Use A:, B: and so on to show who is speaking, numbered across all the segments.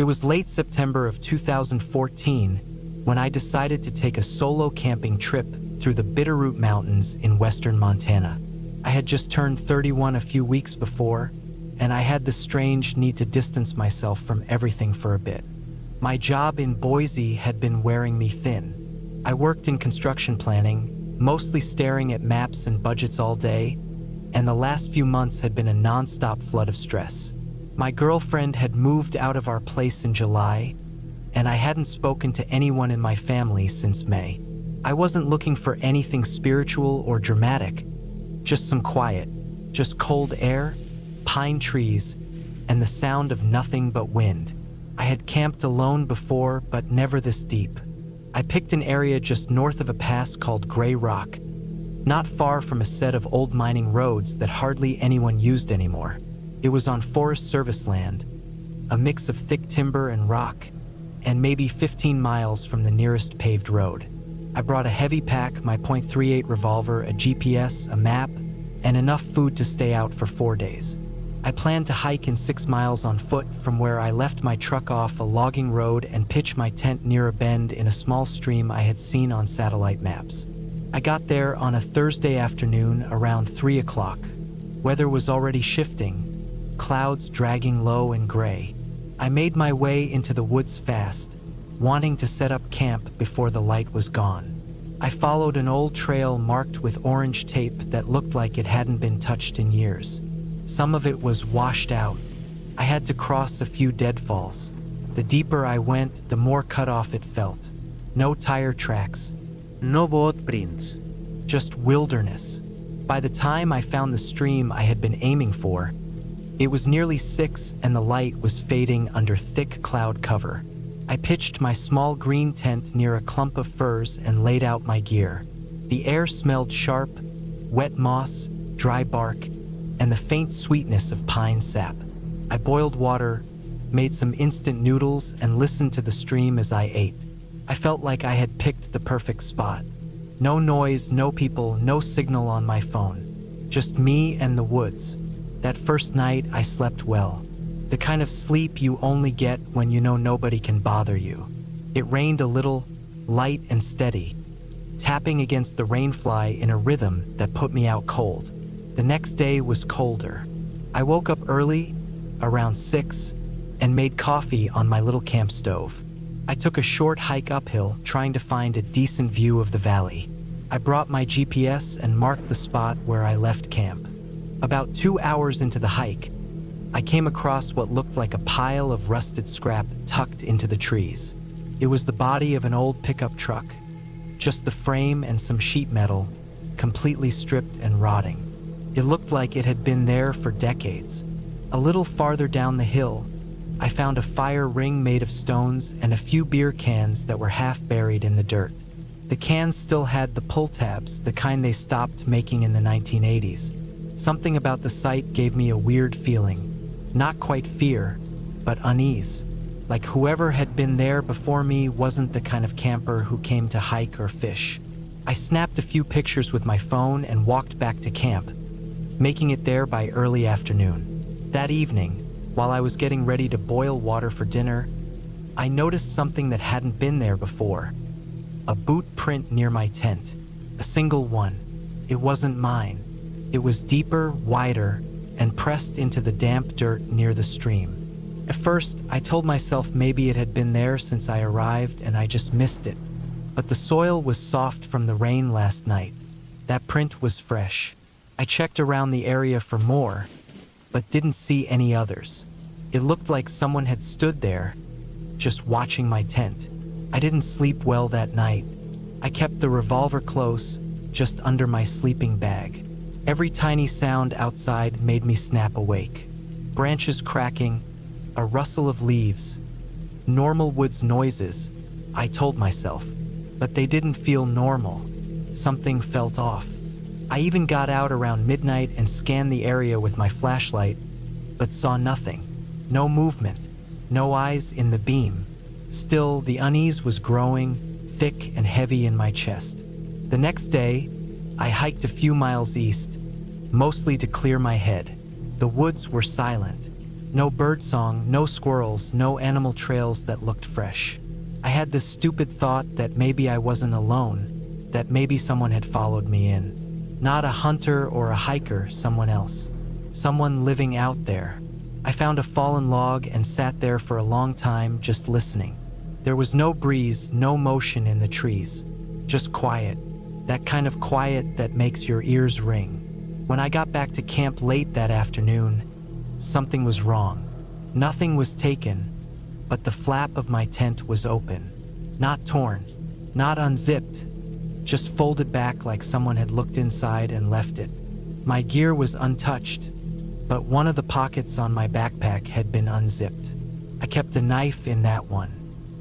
A: It was late September of 2014 when I decided to take a solo camping trip through the Bitterroot Mountains in western Montana. I had just turned 31 a few weeks before, and I had the strange need to distance myself from everything for a bit. My job in Boise had been wearing me thin. I worked in construction planning, mostly staring at maps and budgets all day, and the last few months had been a non-stop flood of stress. My girlfriend had moved out of our place in July, and I hadn't spoken to anyone in my family since May. I wasn't looking for anything spiritual or dramatic, just some quiet, just cold air, pine trees, and the sound of nothing but wind. I had camped alone before, but never this deep. I picked an area just north of a pass called Gray Rock, not far from a set of old mining roads that hardly anyone used anymore. It was on Forest Service land, a mix of thick timber and rock, and maybe 15 miles from the nearest paved road. I brought a heavy pack, my .38 revolver, a GPS, a map, and enough food to stay out for 4 days. I planned to hike in 6 miles on foot from where I left my truck off a logging road and pitch my tent near a bend in a small stream I had seen on satellite maps. I got there on a Thursday afternoon around 3 o'clock. Weather was already shifting, clouds dragging low and gray. I made my way into the woods fast, wanting to set up camp before the light was gone. I followed an old trail marked with orange tape that looked like it hadn't been touched in years. Some of it was washed out. I had to cross a few deadfalls. The deeper I went, the more cut off it felt. No tire tracks, no boot prints, just wilderness. By the time I found the stream I had been aiming for, it was nearly 6 and the light was fading under thick cloud cover. I pitched my small green tent near a clump of firs and laid out my gear. The air smelled sharp, wet moss, dry bark, and the faint sweetness of pine sap. I boiled water, made some instant noodles, and listened to the stream as I ate. I felt like I had picked the perfect spot. No noise, no people, no signal on my phone. Just me and the woods. That first night, I slept well. The kind of sleep you only get when you know nobody can bother you. It rained a little, light and steady, tapping against the rainfly in a rhythm that put me out cold. The next day was colder. I woke up early, around 6, and made coffee on my little camp stove. I took a short hike uphill, trying to find a decent view of the valley. I brought my GPS and marked the spot where I left camp. About 2 hours into the hike, I came across what looked like a pile of rusted scrap tucked into the trees. It was the body of an old pickup truck, just the frame and some sheet metal, completely stripped and rotting. It looked like it had been there for decades. A little farther down the hill, I found a fire ring made of stones and a few beer cans that were half buried in the dirt. The cans still had the pull tabs, the kind they stopped making in the 1980s. Something about the site gave me a weird feeling. Not quite fear, but unease. Like whoever had been there before me wasn't the kind of camper who came to hike or fish. I snapped a few pictures with my phone and walked back to camp, making it there by early afternoon. That evening, while I was getting ready to boil water for dinner, I noticed something that hadn't been there before. A boot print near my tent. A single one. It wasn't mine. It was deeper, wider, and pressed into the damp dirt near the stream. At first, I told myself maybe it had been there since I arrived and I just missed it. But the soil was soft from the rain last night. That print was fresh. I checked around the area for more, but didn't see any others. It looked like someone had stood there, just watching my tent. I didn't sleep well that night. I kept the revolver close, just under my sleeping bag. Every tiny sound outside made me snap awake. Branches cracking, a rustle of leaves. Normal woods noises, I told myself, but they didn't feel normal. Something felt off. I even got out around midnight and scanned the area with my flashlight, but saw nothing. No movement, no eyes in the beam. Still, the unease was growing, thick and heavy in my chest. The next day, I hiked a few miles east, mostly to clear my head. The woods were silent. No birdsong, no squirrels, no animal trails that looked fresh. I had this stupid thought that maybe I wasn't alone, that maybe someone had followed me in. Not a hunter or a hiker, someone else. Someone living out there. I found a fallen log and sat there for a long time just listening. There was no breeze, no motion in the trees. Just quiet. That kind of quiet that makes your ears ring. When I got back to camp late that afternoon, something was wrong. Nothing was taken, but the flap of my tent was open. Not torn, not unzipped, just folded back like someone had looked inside and left it. My gear was untouched, but one of the pockets on my backpack had been unzipped. I kept a knife in that one,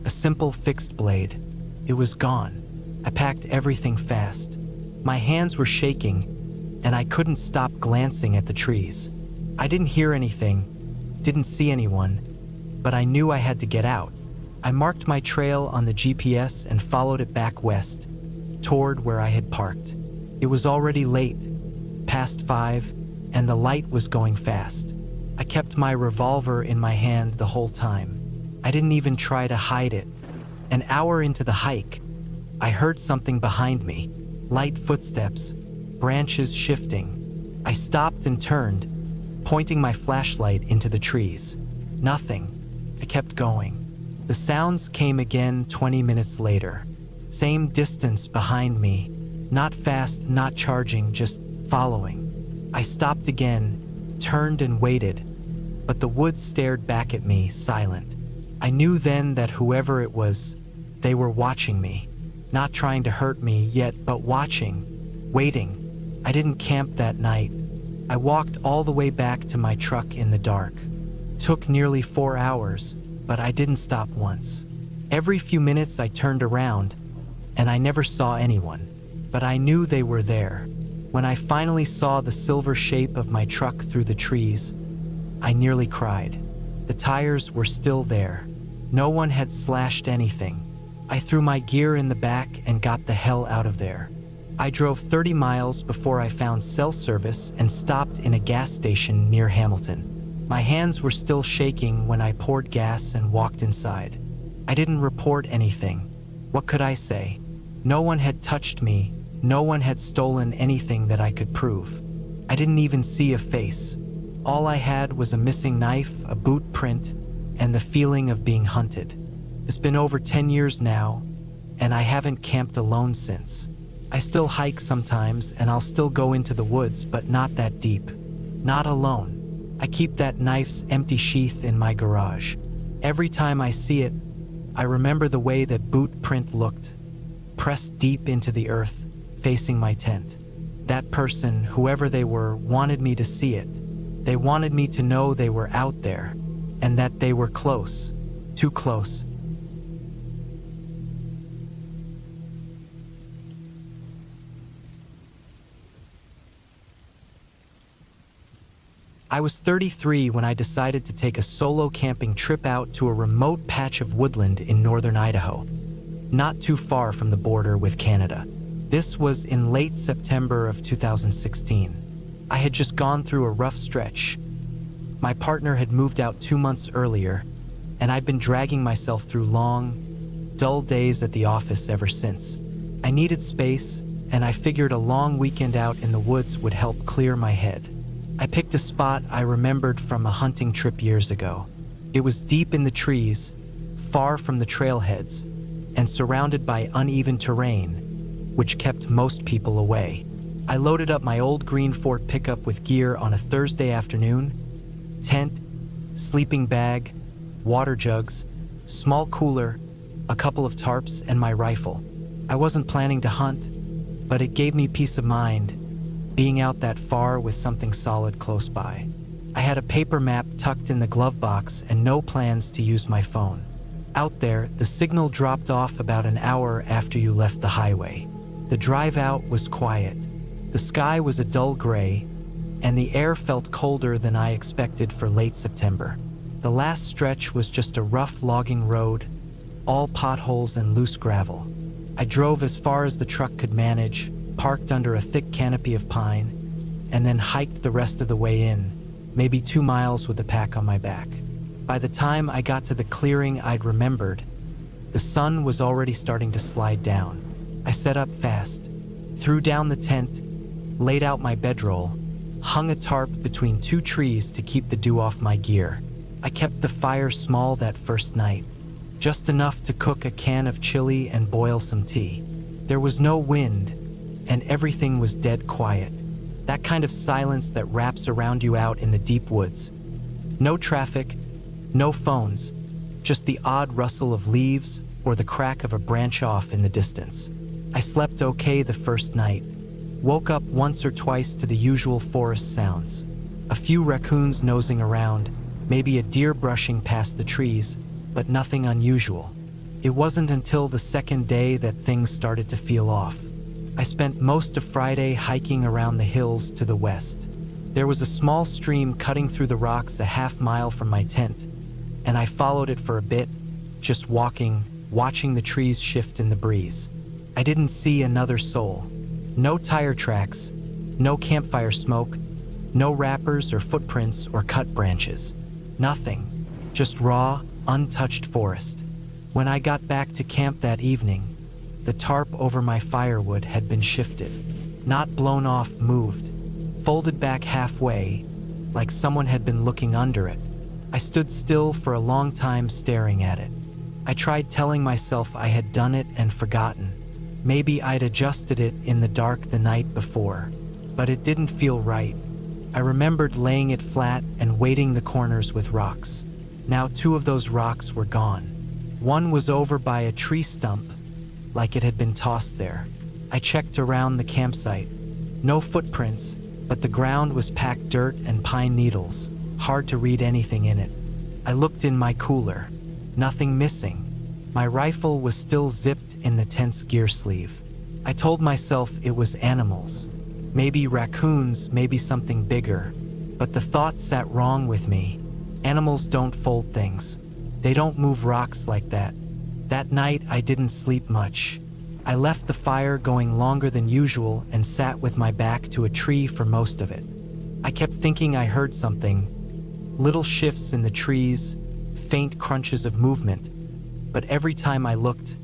A: a simple fixed blade. It was gone. I packed everything fast. My hands were shaking, and I couldn't stop glancing at the trees. I didn't hear anything, didn't see anyone, but I knew I had to get out. I marked my trail on the GPS and followed it back west, toward where I had parked. It was already late, past 5, and the light was going fast. I kept my revolver in my hand the whole time. I didn't even try to hide it. An hour into the hike, I heard something behind me. Light footsteps, branches shifting. I stopped and turned, pointing my flashlight into the trees. Nothing. I kept going. The sounds came again 20 minutes later. Same distance behind me. Not fast, not charging, just following. I stopped again, turned and waited, but the woods stared back at me, silent. I knew then that whoever it was, they were watching me. Not trying to hurt me yet, but watching, waiting. I didn't camp that night. I walked all the way back to my truck in the dark. Took nearly 4 hours, but I didn't stop once. Every few minutes I turned around, and I never saw anyone, but I knew they were there. When I finally saw the silver shape of my truck through the trees, I nearly cried. The tires were still there. No one had slashed anything. I threw my gear in the back and got the hell out of there. I drove 30 miles before I found cell service and stopped in a gas station near Hamilton. My hands were still shaking when I poured gas and walked inside. I didn't report anything. What could I say? No one had touched me. No one had stolen anything that I could prove. I didn't even see a face. All I had was a missing knife, a boot print, and the feeling of being hunted. It's been over 10 years now, and I haven't camped alone since. I still hike sometimes, and I'll still go into the woods, but not that deep. Not alone. I keep that knife's empty sheath in my garage. Every time I see it, I remember the way that boot print looked, pressed deep into the earth, facing my tent. That person, whoever they were, wanted me to see it. They wanted me to know they were out there, and that they were close, too close. I was 33 when I decided to take a solo camping trip out to a remote patch of woodland in northern Idaho, not too far from the border with Canada. This was in late September of 2016. I had just gone through a rough stretch. My partner had moved out 2 months earlier, and I'd been dragging myself through long, dull days at the office ever since. I needed space, and I figured a long weekend out in the woods would help clear my head. I picked a spot I remembered from a hunting trip years ago. It was deep in the trees, far from the trailheads, and surrounded by uneven terrain, which kept most people away. I loaded up my old green Ford pickup with gear on a Thursday afternoon: tent, sleeping bag, water jugs, small cooler, a couple of tarps, and my rifle. I wasn't planning to hunt, but it gave me peace of mind, being out that far with something solid close by. I had a paper map tucked in the glove box and no plans to use my phone. Out there, the signal dropped off about an hour after you left the highway. The drive out was quiet. The sky was a dull gray, and the air felt colder than I expected for late September. The last stretch was just a rough logging road, all potholes and loose gravel. I drove as far as the truck could manage, parked under a thick canopy of pine, and then hiked the rest of the way in, maybe 2 miles with the pack on my back. By the time I got to the clearing I'd remembered, the sun was already starting to slide down. I set up fast, threw down the tent, laid out my bedroll, hung a tarp between 2 trees to keep the dew off my gear. I kept the fire small that first night, just enough to cook a can of chili and boil some tea. There was no wind, and everything was dead quiet. That kind of silence that wraps around you out in the deep woods. No traffic, no phones, just the odd rustle of leaves or the crack of a branch off in the distance. I slept okay the first night. Woke up once or twice to the usual forest sounds. A few raccoons nosing around, maybe a deer brushing past the trees, but nothing unusual. It wasn't until the second day that things started to feel off. I spent most of Friday hiking around the hills to the west. There was a small stream cutting through the rocks a half-mile from my tent, and I followed it for a bit, just walking, watching the trees shift in the breeze. I didn't see another soul. No tire tracks, no campfire smoke, no wrappers or footprints or cut branches. Nothing, just raw, untouched forest. When I got back to camp that evening, the tarp over my firewood had been shifted. Not blown off, moved. Folded back halfway, like someone had been looking under it. I stood still for a long time staring at it. I tried telling myself I had done it and forgotten. Maybe I'd adjusted it in the dark the night before, but it didn't feel right. I remembered laying it flat and weighting the corners with rocks. Now 2 of those rocks were gone. One was over by a tree stump, like it had been tossed there. I checked around the campsite. No footprints, but the ground was packed dirt and pine needles. Hard to read anything in it. I looked in my cooler. Nothing missing. My rifle was still zipped in the tent's gear sleeve. I told myself it was animals. Maybe raccoons, maybe something bigger. But the thought sat wrong with me. Animals don't fold things. They don't move rocks like that. That night, I didn't sleep much. I left the fire going longer than usual and sat with my back to a tree for most of it. I kept thinking I heard something. Little shifts in the trees, faint crunches of movement. But every time I looked,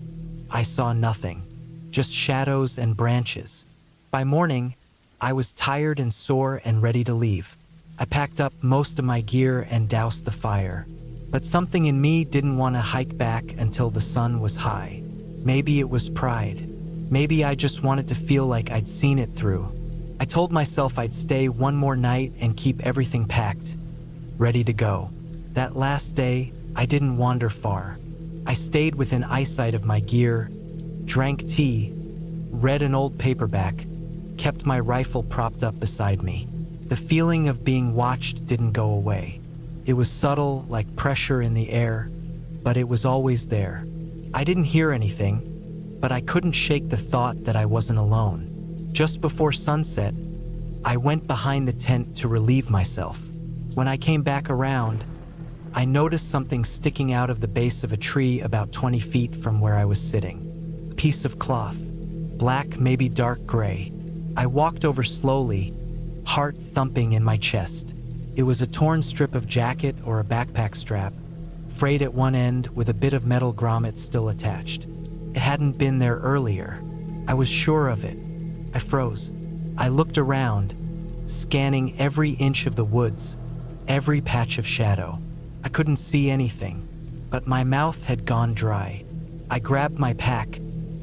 A: I saw nothing. Just shadows and branches. By morning, I was tired and sore and ready to leave. I packed up most of my gear and doused the fire. But something in me didn't want to hike back until the sun was high. Maybe it was pride. Maybe I just wanted to feel like I'd seen it through. I told myself I'd stay one more night and keep everything packed, ready to go. That last day, I didn't wander far. I stayed within eyesight of my gear, drank tea, read an old paperback, kept my rifle propped up beside me. The feeling of being watched didn't go away. It was subtle, like pressure in the air, but it was always there. I didn't hear anything, but I couldn't shake the thought that I wasn't alone. Just before sunset, I went behind the tent to relieve myself. When I came back around, I noticed something sticking out of the base of a tree about 20 feet from where I was sitting. A piece of cloth, black, maybe dark gray. I walked over slowly, heart thumping in my chest. It was a torn strip of jacket or a backpack strap, frayed at one end with a bit of metal grommet still attached. It hadn't been there earlier. I was sure of it. I froze. I looked around, scanning every inch of the woods, every patch of shadow. I couldn't see anything, but my mouth had gone dry. I grabbed my pack,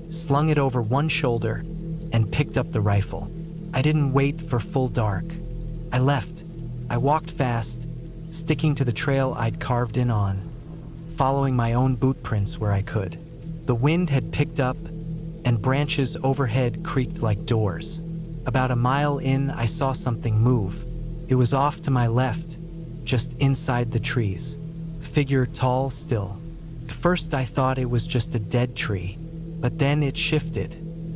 A: slung it over one shoulder, and picked up the rifle. I didn't wait for full dark. I left. I walked fast, sticking to the trail I'd carved in on, following my own boot prints where I could. The wind had picked up, and branches overhead creaked like doors. About a mile in, I saw something move. It was off to my left, just inside the trees. A figure tall still. At first I thought it was just a dead tree, but then it shifted,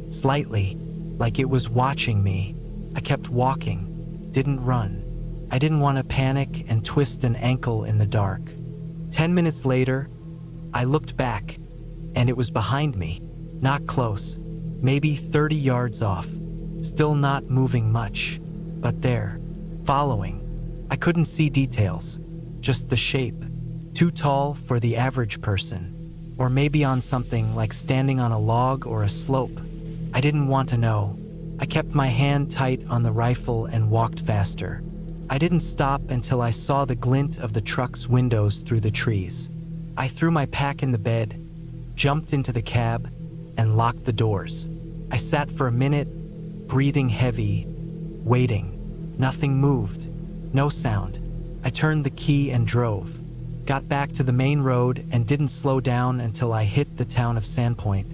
A: slightly, like it was watching me. I kept walking, didn't run. I didn't want to panic and twist an ankle in the dark. 10 minutes later, I looked back, and it was behind me, not close, maybe 30 yards off, still not moving much, but there, following. I couldn't see details, just the shape, too tall for the average person, or maybe on something like standing on a log or a slope. I didn't want to know. I kept my hand tight on the rifle and walked faster. I didn't stop until I saw the glint of the truck's windows through the trees. I threw my pack in the bed, jumped into the cab, and locked the doors. I sat for a minute, breathing heavy, waiting. Nothing moved, no sound. I turned the key and drove. Got back to the main road and didn't slow down until I hit the town of Sandpoint,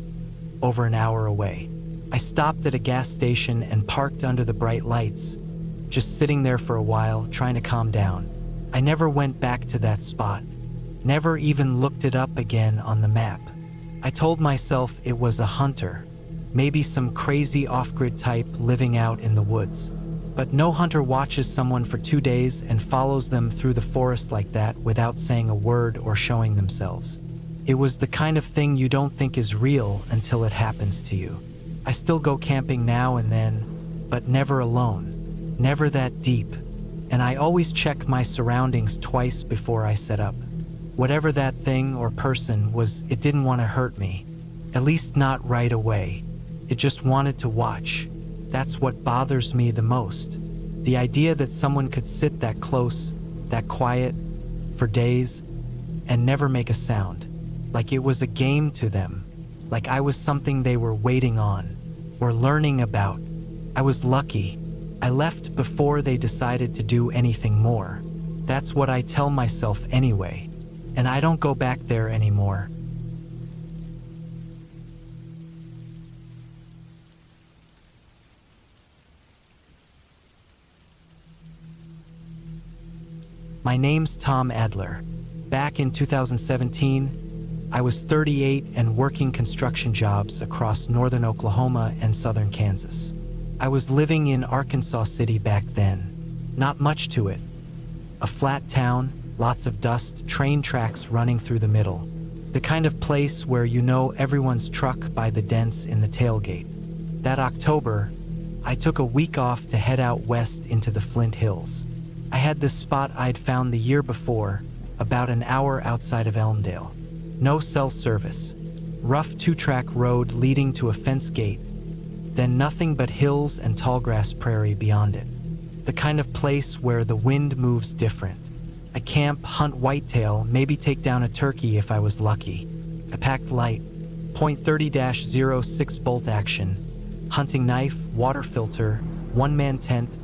A: over an hour away. I stopped at a gas station and parked under the bright lights, just sitting there for a while, trying to calm down. I never went back to that spot, never even looked it up again on the map. I told myself it was a hunter, maybe some crazy off-grid type living out in the woods. But no hunter watches someone for 2 days and follows them through the forest like that without saying a word or showing themselves. It was the kind of thing you don't think is real until it happens to you. I still go camping now and then, but never alone, never that deep, and I always check my surroundings twice before I set up. Whatever that thing or person was, it didn't want to hurt me, at least not right away. It just wanted to watch. That's what bothers me the most. The idea that someone could sit that close, that quiet, for days, and never make a sound, like it was a game to them, like I was something they were waiting on, or learning about. I was lucky. I left before they decided to do anything more. That's what I tell myself anyway, and I don't go back there anymore. My name's Tom Adler. Back in 2017, I was 38 and working construction jobs across northern Oklahoma and southern Kansas. I was living in Arkansas City back then. Not much to it. A flat town, lots of dust, train tracks running through the middle. The kind of place where you know everyone's truck by the dents in the tailgate. That October, I took a week off to head out west into the Flint Hills. I had this spot I'd found the year before, about an hour outside of Elmdale. No cell service. Rough 2-track road leading to a fence gate, then nothing but hills and tallgrass prairie beyond it. The kind of place where the wind moves different. I camp, hunt whitetail, maybe take down a turkey if I was lucky. I packed light, .30-06 bolt action, hunting knife, water filter, one-man tent,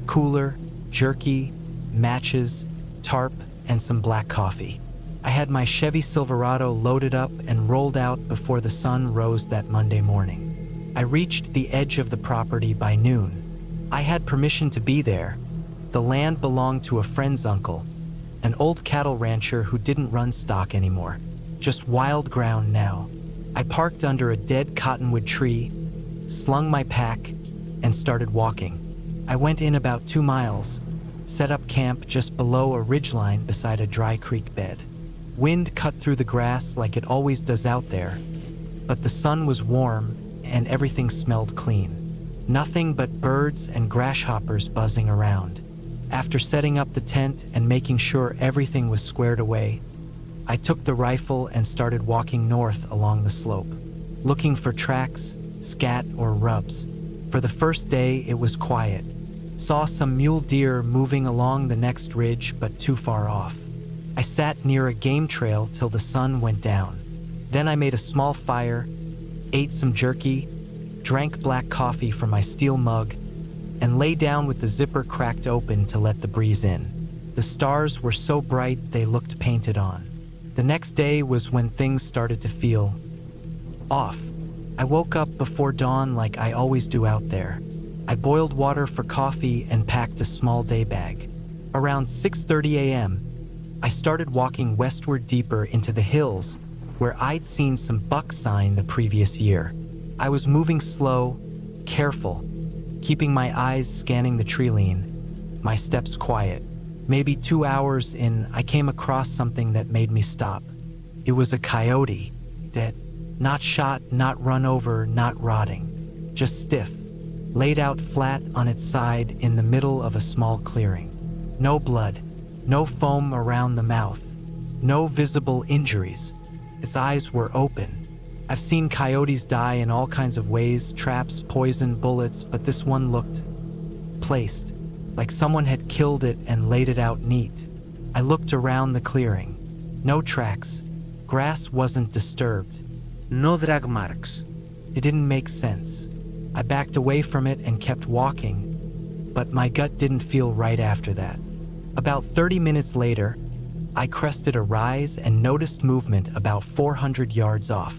A: cooler, jerky, matches, tarp, and some black coffee. I had my Chevy Silverado loaded up and rolled out before the sun rose that Monday morning. I reached the edge of the property by noon. I had permission to be there. The land belonged to a friend's uncle, an old cattle rancher who didn't run stock anymore, just wild ground now. I parked under a dead cottonwood tree, slung my pack, and started walking. I went in about 2 miles, set up camp just below a ridgeline beside a dry creek bed. Wind cut through the grass like it always does out there, but the sun was warm and everything smelled clean. Nothing but birds and grasshoppers buzzing around. After setting up the tent and making sure everything was squared away, I took the rifle and started walking north along the slope, looking for tracks, scat, or rubs. For the first day, it was quiet. Saw some mule deer moving along the next ridge, but too far off. I sat near a game trail till the sun went down. Then I made a small fire, ate some jerky, drank black coffee from my steel mug, and lay down with the zipper cracked open to let the breeze in. The stars were so bright they looked painted on. The next day was when things started to feel off. I woke up before dawn like I always do out there. I boiled water for coffee and packed a small day bag. Around 6:30 a.m., I started walking westward deeper into the hills where I'd seen some buck sign the previous year. I was moving slow, careful, keeping my eyes scanning the tree-line, my steps quiet. Maybe 2 hours in, I came across something that made me stop. It was a coyote, dead. Not shot, not run over, not rotting. Just stiff, laid out flat on its side in the middle of a small clearing. No blood, no foam around the mouth, no visible injuries. Its eyes were open. I've seen coyotes die in all kinds of ways, traps, poison, bullets, but this one looked placed, like someone had killed it and laid it out neat. I looked around the clearing. No tracks. Grass wasn't disturbed. No drag marks. It didn't make sense. I backed away from it and kept walking, but my gut didn't feel right after that. About 30 minutes later, I crested a rise and noticed movement about 400 yards off.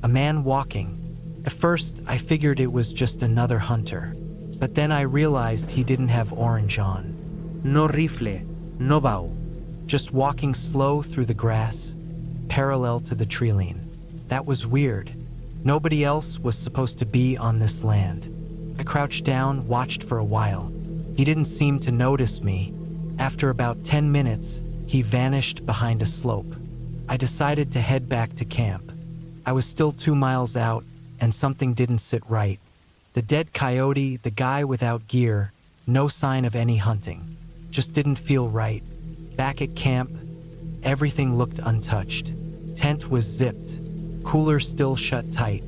A: A man walking. At first, I figured it was just another hunter, but then I realized he didn't have orange on. No rifle, no bow. Just walking slow through the grass, parallel to the treeline. That was weird. Nobody else was supposed to be on this land. I crouched down, watched for a while. He didn't seem to notice me. After about 10 minutes, he vanished behind a slope. I decided to head back to camp. I was still 2 miles out, and something didn't sit right. The dead coyote, the guy without gear, no sign of any hunting. Just didn't feel right. Back at camp, everything looked untouched. Tent was zipped. Cooler still shut tight.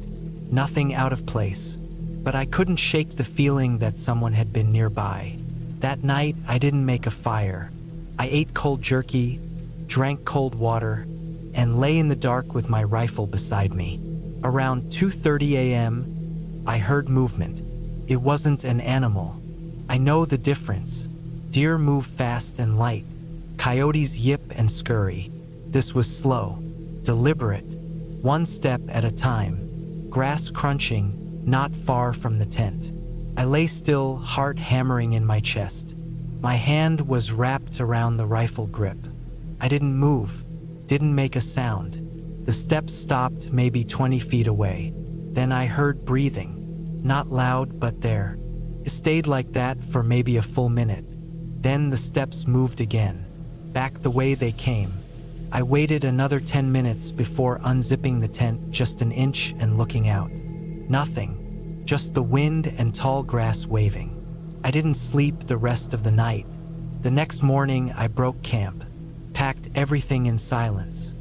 A: Nothing out of place. But I couldn't shake the feeling that someone had been nearby. That night, I didn't make a fire. I ate cold jerky, drank cold water, and lay in the dark with my rifle beside me. Around 2:30 a.m., I heard movement. It wasn't an animal. I know the difference. Deer move fast and light. Coyotes yip and scurry. This was slow, deliberate, one step at a time. Grass crunching, not far from the tent. I lay still, heart hammering in my chest. My hand was wrapped around the rifle grip. I didn't move, didn't make a sound. The steps stopped maybe 20 feet away. Then I heard breathing. Not loud, but there. It stayed like that for maybe a full minute. Then the steps moved again, back the way they came. I waited another 10 minutes before unzipping the tent just an inch and looking out. Nothing, just the wind and tall grass waving. I didn't sleep the rest of the night. The next morning, I broke camp, packed everything in silence.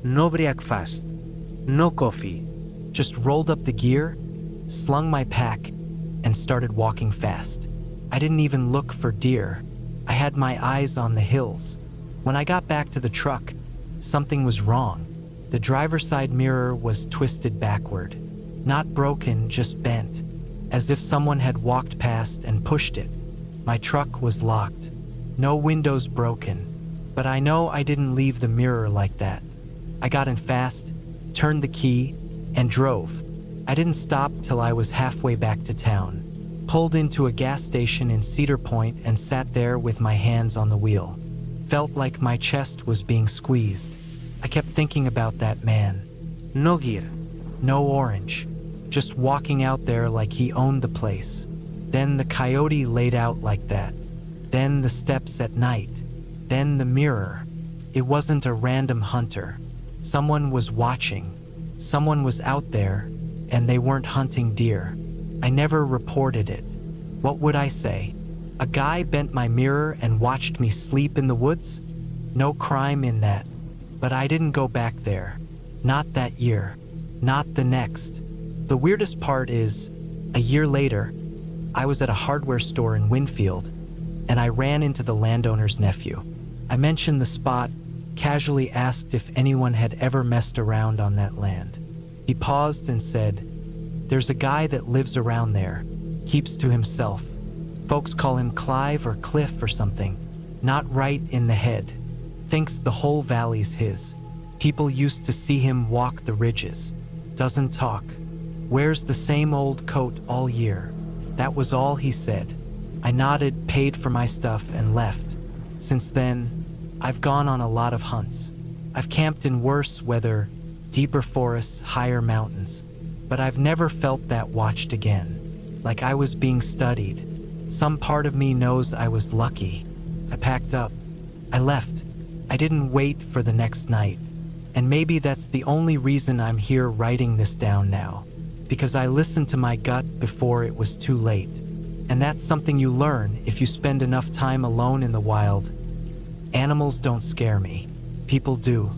A: No breakfast, no coffee. Just rolled up the gear, slung my pack, and started walking fast. I didn't even look for deer. I had my eyes on the hills. When I got back to the truck, something was wrong. The driver's side mirror was twisted backward. Not broken, just bent, as if someone had walked past and pushed it. My truck was locked. No windows broken, but I know I didn't leave the mirror like that. I got in fast, turned the key, and drove. I didn't stop till I was halfway back to town. Pulled into a gas station in Cedar Point and sat there with my hands on the wheel. Felt like my chest was being squeezed. I kept thinking about that man. No gear, no orange, just walking out there like he owned the place. Then the coyote laid out like that. Then the steps at night. Then the mirror. It wasn't a random hunter. Someone was watching. Someone was out there, and they weren't hunting deer. I never reported it. What would I say? A guy bent my mirror and watched me sleep in the woods? No crime in that. But I didn't go back there. Not that year. Not the next. The weirdest part is, a year later, I was at a hardware store in Winfield, and I ran into the landowner's nephew. I mentioned the spot, casually asked if anyone had ever messed around on that land. He paused and said, "There's a guy that lives around there, keeps to himself. Folks call him Clive or Cliff or something. Not right in the head. Thinks the whole valley's his. People used to see him walk the ridges. Doesn't talk. Wears the same old coat all year." That was all he said. I nodded, paid for my stuff, and left. Since then, I've gone on a lot of hunts. I've camped in worse weather, deeper forests, higher mountains. But I've never felt that watched again. Like I was being studied. Some part of me knows I was lucky. I packed up. I left. I didn't wait for the next night. And maybe that's the only reason I'm here writing this down now. Because I listened to my gut before it was too late. And that's something you learn if you spend enough time alone in the wild. Animals don't scare me. People do.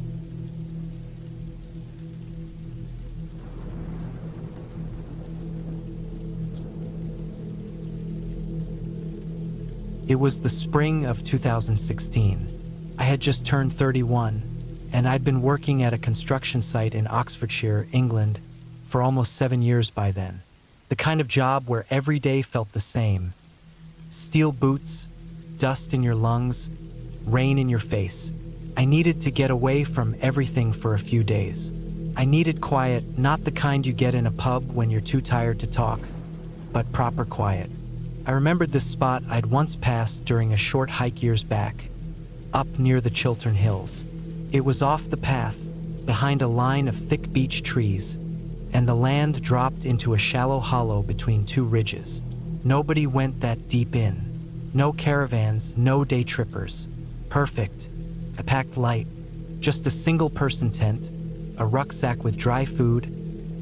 A: It was the spring of 2016. I had just turned 31, and I'd been working at a construction site in Oxfordshire, England, for almost 7 years by then. The kind of job where every day felt the same. Steel boots, dust in your lungs, rain in your face. I needed to get away from everything for a few days. I needed quiet, not the kind you get in a pub when you're too tired to talk, but proper quiet. I remembered this spot I'd once passed during a short hike years back, up near the Chiltern Hills. It was off the path, behind a line of thick beech trees, and the land dropped into a shallow hollow between two ridges. Nobody went that deep in. No caravans, no day trippers. Perfect. I packed light. Just a single-person tent, a rucksack with dry food,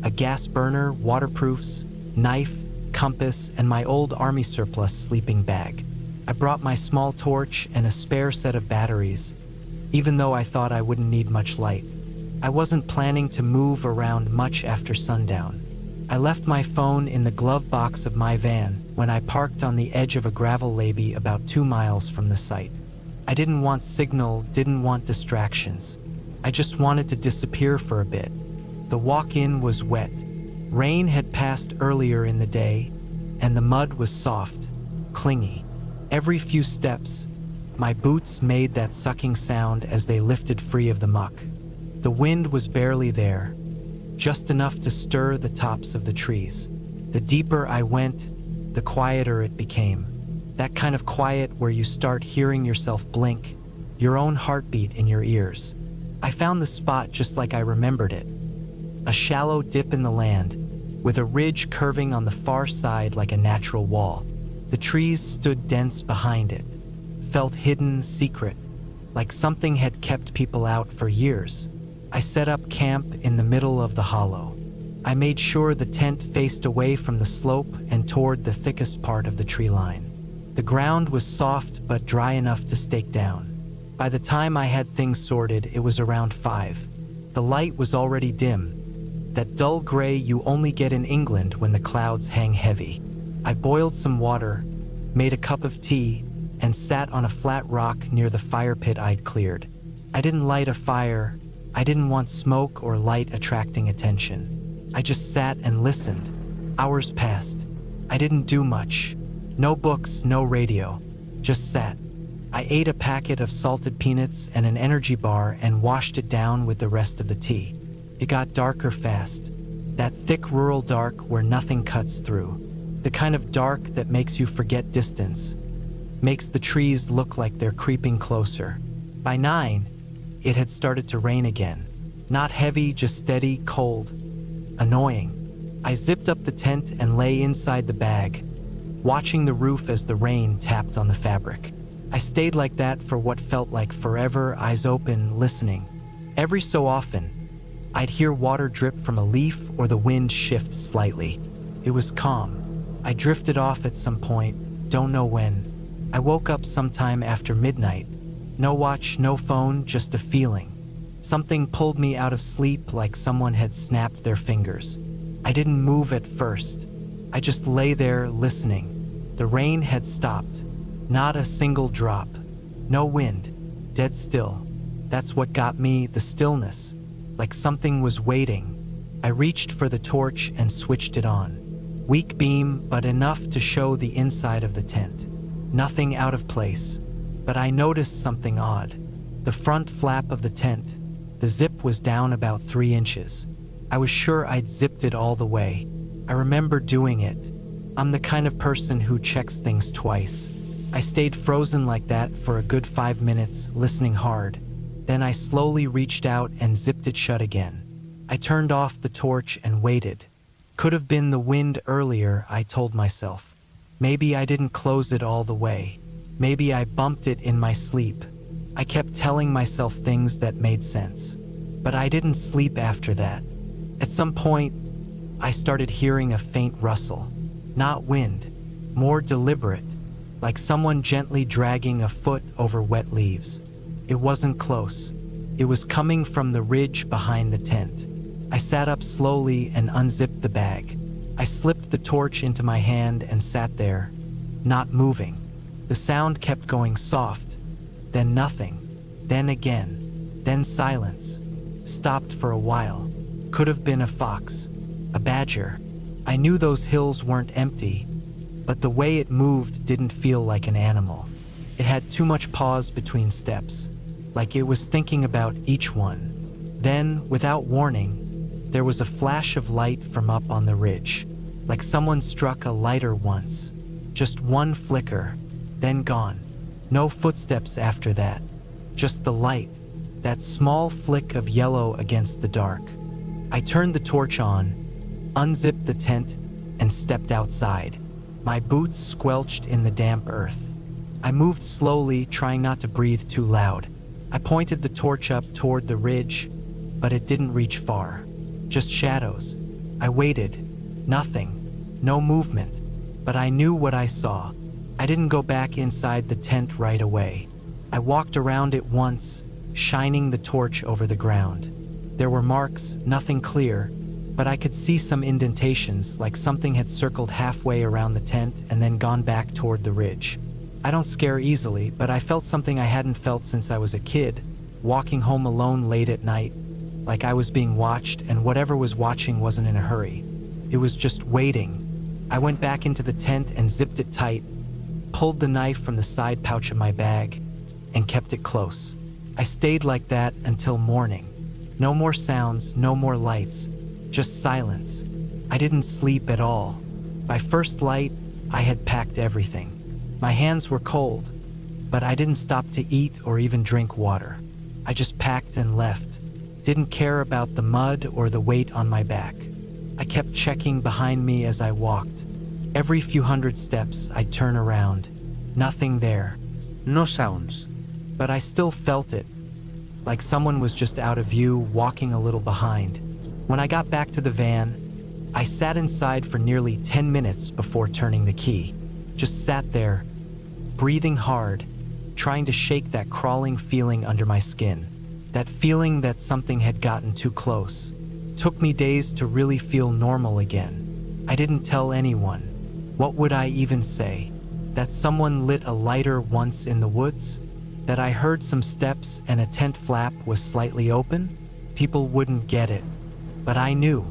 A: a gas burner, waterproofs, knife, compass, and my old army surplus sleeping bag. I brought my small torch and a spare set of batteries, even though I thought I wouldn't need much light. I wasn't planning to move around much after sundown. I left my phone in the glove box of my van when I parked on the edge of a gravel levee about 2 miles from the site. I didn't want signal, didn't want distractions. I just wanted to disappear for a bit. The walk-in was wet. Rain had passed earlier in the day, and the mud was soft, clingy. Every few steps, my boots made that sucking sound as they lifted free of the muck. The wind was barely there, just enough to stir the tops of the trees. The deeper I went, the quieter it became. That kind of quiet where you start hearing yourself blink, your own heartbeat in your ears. I found the spot just like I remembered it. A shallow dip in the land, with a ridge curving on the far side like a natural wall. The trees stood dense behind it, felt hidden, secret, like something had kept people out for years. I set up camp in the middle of the hollow. I made sure the tent faced away from the slope and toward the thickest part of the tree line. The ground was soft but dry enough to stake down. By the time I had things sorted, it was around 5. The light was already dim, that dull gray you only get in England when the clouds hang heavy. I boiled some water, made a cup of tea, and sat on a flat rock near the fire pit I'd cleared. I didn't light a fire. I didn't want smoke or light attracting attention. I just sat and listened. Hours passed. I didn't do much. No books, no radio. Just sat. I ate a packet of salted peanuts and an energy bar and washed it down with the rest of the tea. It got darker fast. That thick rural dark where nothing cuts through. The kind of dark that makes you forget distance. Makes the trees look like they're creeping closer. By 9, it had started to rain again. Not heavy, just steady, cold. Annoying. I zipped up the tent and lay inside the bag, watching the roof as the rain tapped on the fabric. I stayed like that for what felt like forever, eyes open, listening. Every so often, I'd hear water drip from a leaf or the wind shift slightly. It was calm. I drifted off at some point, don't know when. I woke up sometime after midnight. No watch, no phone, just a feeling. Something pulled me out of sleep like someone had snapped their fingers. I didn't move at first. I just lay there listening. The rain had stopped. Not a single drop. No wind. Dead still. That's what got me, the stillness. Like something was waiting. I reached for the torch and switched it on. Weak beam, but enough to show the inside of the tent. Nothing out of place. But I noticed something odd. The front flap of the tent. The zip was down about 3 inches. I was sure I'd zipped it all the way. I remember doing it. I'm the kind of person who checks things twice. I stayed frozen like that for a good 5 minutes, listening hard. Then I slowly reached out and zipped it shut again. I turned off the torch and waited. Could have been the wind earlier, I told myself. Maybe I didn't close it all the way. Maybe I bumped it in my sleep. I kept telling myself things that made sense. But I didn't sleep after that. At some point, I started hearing a faint rustle. Not wind, more deliberate, like someone gently dragging a foot over wet leaves. It wasn't close. It was coming from the ridge behind the tent. I sat up slowly and unzipped the bag. I slipped the torch into my hand and sat there, not moving. The sound kept going soft, then nothing, then again, then silence. Stopped for a while. Could have been a fox, a badger. I knew those hills weren't empty, but the way it moved didn't feel like an animal. It had too much pause between steps, like it was thinking about each one. Then, without warning, there was a flash of light from up on the ridge, like someone struck a lighter once. Just one flicker, then gone. No footsteps after that. Just the light, that small flick of yellow against the dark. I turned the torch on, unzipped the tent, and stepped outside. My boots squelched in the damp earth. I moved slowly, trying not to breathe too loud. I pointed the torch up toward the ridge, but it didn't reach far. Just shadows. I waited. Nothing. No movement. But I knew what I saw. I didn't go back inside the tent right away. I walked around it once, shining the torch over the ground. There were marks, nothing clear, but I could see some indentations, like something had circled halfway around the tent and then gone back toward the ridge. I don't scare easily, but I felt something I hadn't felt since I was a kid, walking home alone late at night, like I was being watched and whatever was watching wasn't in a hurry. It was just waiting. I went back into the tent and zipped it tight, pulled the knife from the side pouch of my bag, and kept it close. I stayed like that until morning. No more sounds, no more lights, just silence. I didn't sleep at all. By first light, I had packed everything. My hands were cold, but I didn't stop to eat or even drink water. I just packed and left. Didn't care about the mud or the weight on my back. I kept checking behind me as I walked. Every few hundred steps, I'd turn around. Nothing there.
B: No sounds.
A: But I still felt it, like someone was just out of view, walking a little behind. When I got back to the van, I sat inside for nearly 10 minutes before turning the key. Just sat there, breathing hard, trying to shake that crawling feeling under my skin. That feeling that something had gotten too close. Took me days to really feel normal again. I didn't tell anyone. What would I even say? That someone lit a lighter once in the woods? That I heard some steps and a tent flap was slightly open? People wouldn't get it. But I knew.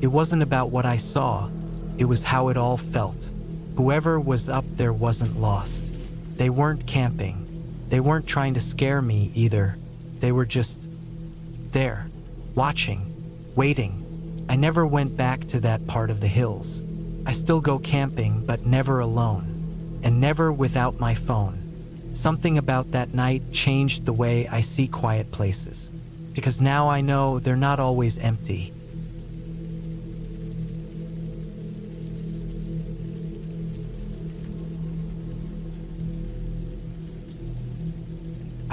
A: It wasn't about what I saw. It was how it all felt. Whoever was up there wasn't lost. They weren't camping. They weren't trying to scare me either. They were just there, watching, waiting. I never went back to that part of the hills. I still go camping, but never alone, and never without my phone. Something about that night changed the way I see quiet places, because now I know they're not always empty.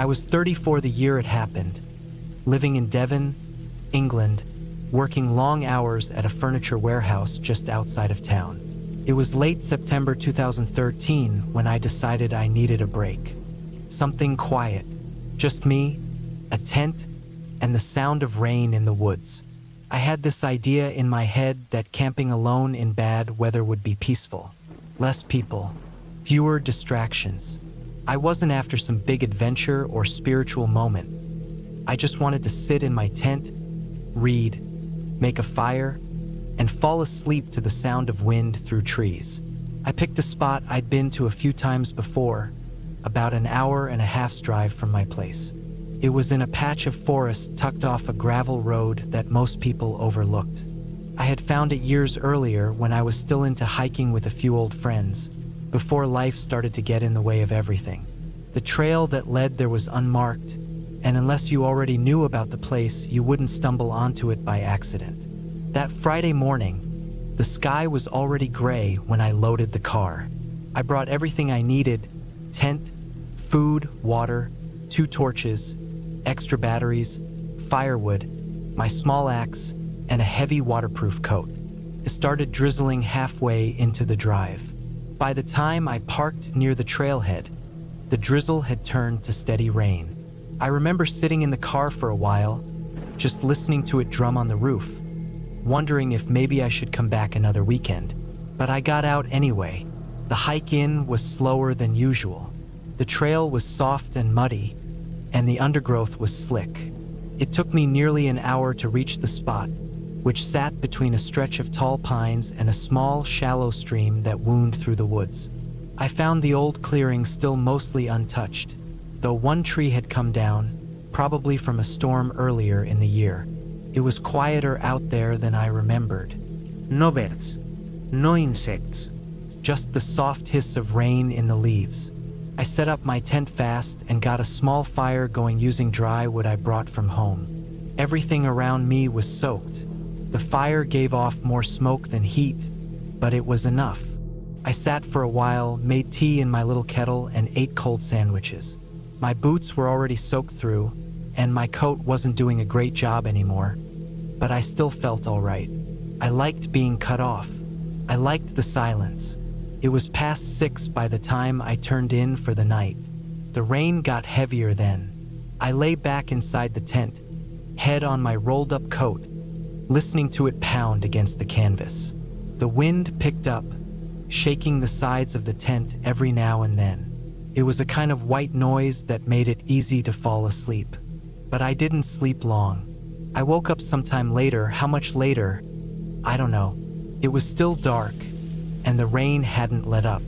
A: I was 34 the year it happened, living in Devon, England, working long hours at a furniture warehouse just outside of town. It was late September 2013 when I decided I needed a break. Something quiet, just me, a tent, and the sound of rain in the woods. I had this idea in my head that camping alone in bad weather would be peaceful. Less people, fewer distractions. I wasn't after some big adventure or spiritual moment. I just wanted to sit in my tent, read, make a fire, and fall asleep to the sound of wind through trees. I picked a spot I'd been to a few times before, about an hour and a half's drive from my place. It was in a patch of forest tucked off a gravel road that most people overlooked. I had found it years earlier when I was still into hiking with a few old friends, before life started to get in the way of everything. The trail that led there was unmarked, and unless you already knew about the place, you wouldn't stumble onto it by accident. That Friday morning, the sky was already gray when I loaded the car. I brought everything I needed: tent, food, water, 2 torches, extra batteries, firewood, my small axe, and a heavy waterproof coat. It started drizzling halfway into the drive. By the time I parked near the trailhead, the drizzle had turned to steady rain. I remember sitting in the car for a while, just listening to it drum on the roof, wondering if maybe I should come back another weekend. But I got out anyway. The hike in was slower than usual. The trail was soft and muddy, and the undergrowth was slick. It took me nearly an hour to reach the spot, which sat between a stretch of tall pines and a small, shallow stream that wound through the woods. I found the old clearing still mostly untouched, though one tree had come down, probably from a storm earlier in the year. It was quieter out there than I remembered. No birds, no insects, just the soft hiss of rain in the leaves. I set up my tent fast and got a small fire going using dry wood I brought from home. Everything around me was soaked. The fire gave off more smoke than heat, but it was enough. I sat for a while, made tea in my little kettle, and ate cold sandwiches. My boots were already soaked through, and my coat wasn't doing a great job anymore, but I still felt all right. I liked being cut off. I liked the silence. It was past 6 by the time I turned in for the night. The rain got heavier then. I lay back inside the tent, head on my rolled-up coat, listening to it pound against the canvas. The wind picked up, shaking the sides of the tent every now and then. It was a kind of white noise that made it easy to fall asleep. But I didn't sleep long. I woke up sometime later. How much later? I don't know. It was still dark, and the rain hadn't let up.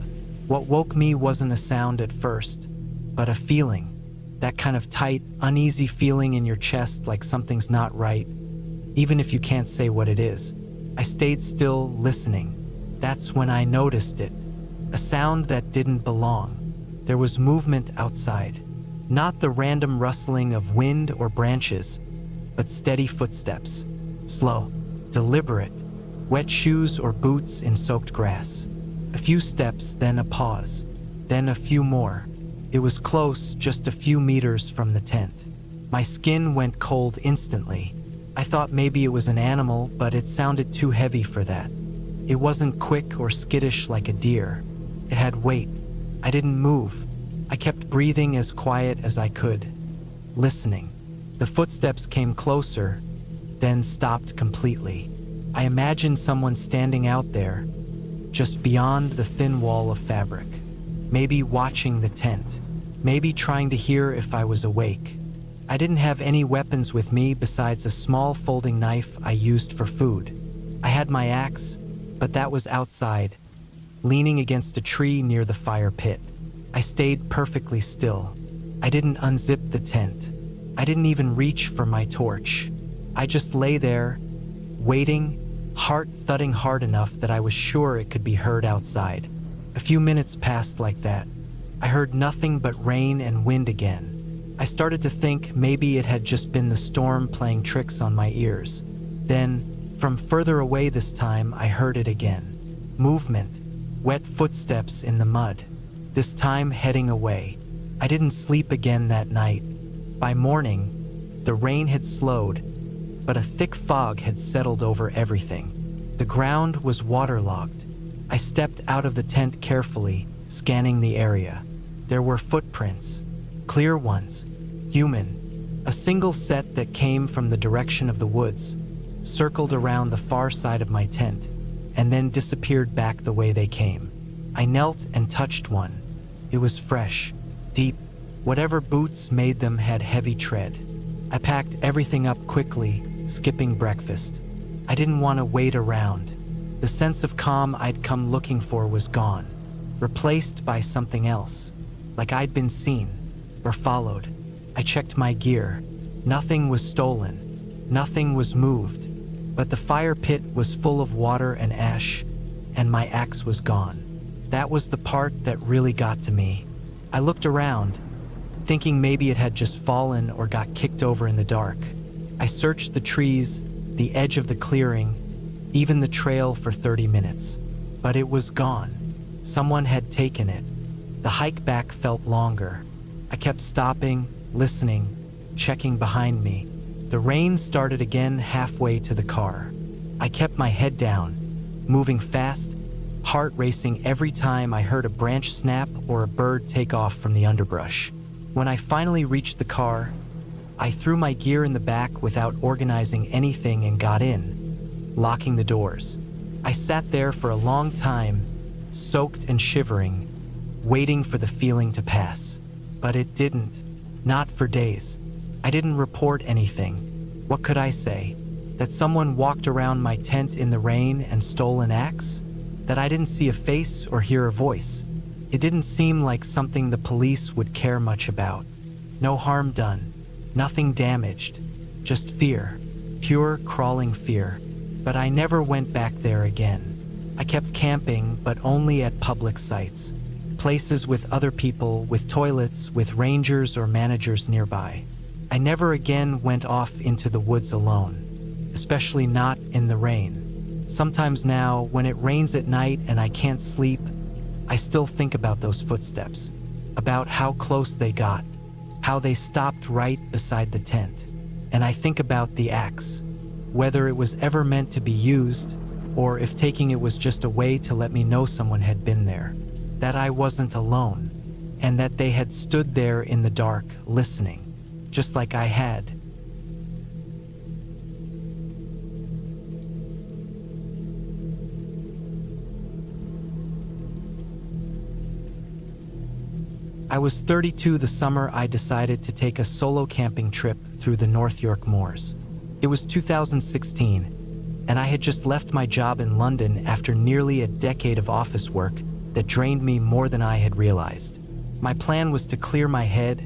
A: What woke me wasn't a sound at first, but a feeling. That kind of tight, uneasy feeling in your chest, like something's not right, even if you can't say what it is. I stayed still, listening. That's when I noticed it. A sound that didn't belong. There was movement outside. Not the random rustling of wind or branches, but steady footsteps. Slow, deliberate, wet shoes or boots in soaked grass. A few steps, then a pause, then a few more. It was close, just a few meters from the tent. My skin went cold instantly. I thought maybe it was an animal, but it sounded too heavy for that. It wasn't quick or skittish like a deer. It had weight. I didn't move. I kept breathing as quiet as I could, listening. The footsteps came closer, then stopped completely. I imagined someone standing out there, just beyond the thin wall of fabric, maybe watching the tent, maybe trying to hear if I was awake. I didn't have any weapons with me besides a small folding knife I used for food. I had my axe, but that was outside, leaning against a tree near the fire pit. I stayed perfectly still. I didn't unzip the tent. I didn't even reach for my torch. I just lay there, waiting, heart thudding hard enough that I was sure it could be heard outside. A few minutes passed like that. I heard nothing but rain and wind again. I started to think maybe it had just been the storm playing tricks on my ears. Then, from further away this time, I heard it again. Movement, wet footsteps in the mud, this time heading away. I didn't sleep again that night. By morning, the rain had slowed, but a thick fog had settled over everything. The ground was waterlogged. I stepped out of the tent carefully, scanning the area. There were footprints, clear ones, human. A single set that came from the direction of the woods, circled around the far side of my tent, and then disappeared back the way they came. I knelt and touched one. It was fresh, deep. Whatever boots made them had heavy tread. I packed everything up quickly, skipping breakfast. I didn't want to wait around. The sense of calm I'd come looking for was gone, replaced by something else, like I'd been seen or followed. I checked my gear. Nothing was stolen. Nothing was moved. But the fire pit was full of water and ash, and my axe was gone. That was the part that really got to me. I looked around, thinking maybe it had just fallen or got kicked over in the dark. I searched the trees, the edge of the clearing, even the trail for 30 minutes. But it was gone. Someone had taken it. The hike back felt longer. I kept stopping, listening, checking behind me. The rain started again halfway to the car. I kept my head down, moving fast, heart racing every time I heard a branch snap or a bird take off from the underbrush. When I finally reached the car, I threw my gear in the back without organizing anything and got in, locking the doors. I sat there for a long time, soaked and shivering, waiting for the feeling to pass. But it didn't. Not for days. I didn't report anything. What could I say? That someone walked around my tent in the rain and stole an axe? That I didn't see a face or hear a voice? It didn't seem like something the police would care much about. No harm done. Nothing damaged. Just fear. Pure crawling fear. But I never went back there again. I kept camping, but only at public sites. Places with other people, with toilets, with rangers or managers nearby. I never again went off into the woods alone, especially not in the rain. Sometimes now, when it rains at night and I can't sleep, I still think about those footsteps, about how close they got, how they stopped right beside the tent. And I think about the axe, whether it was ever meant to be used, or if taking it was just a way to let me know someone had been there. That I wasn't alone, and that they had stood there in the dark, listening, just like I had. I was 32 the summer I decided to take a solo camping trip through the North York Moors. It was 2016, and I had just left my job in London after nearly a decade of office work that drained me more than I had realized. My plan was to clear my head,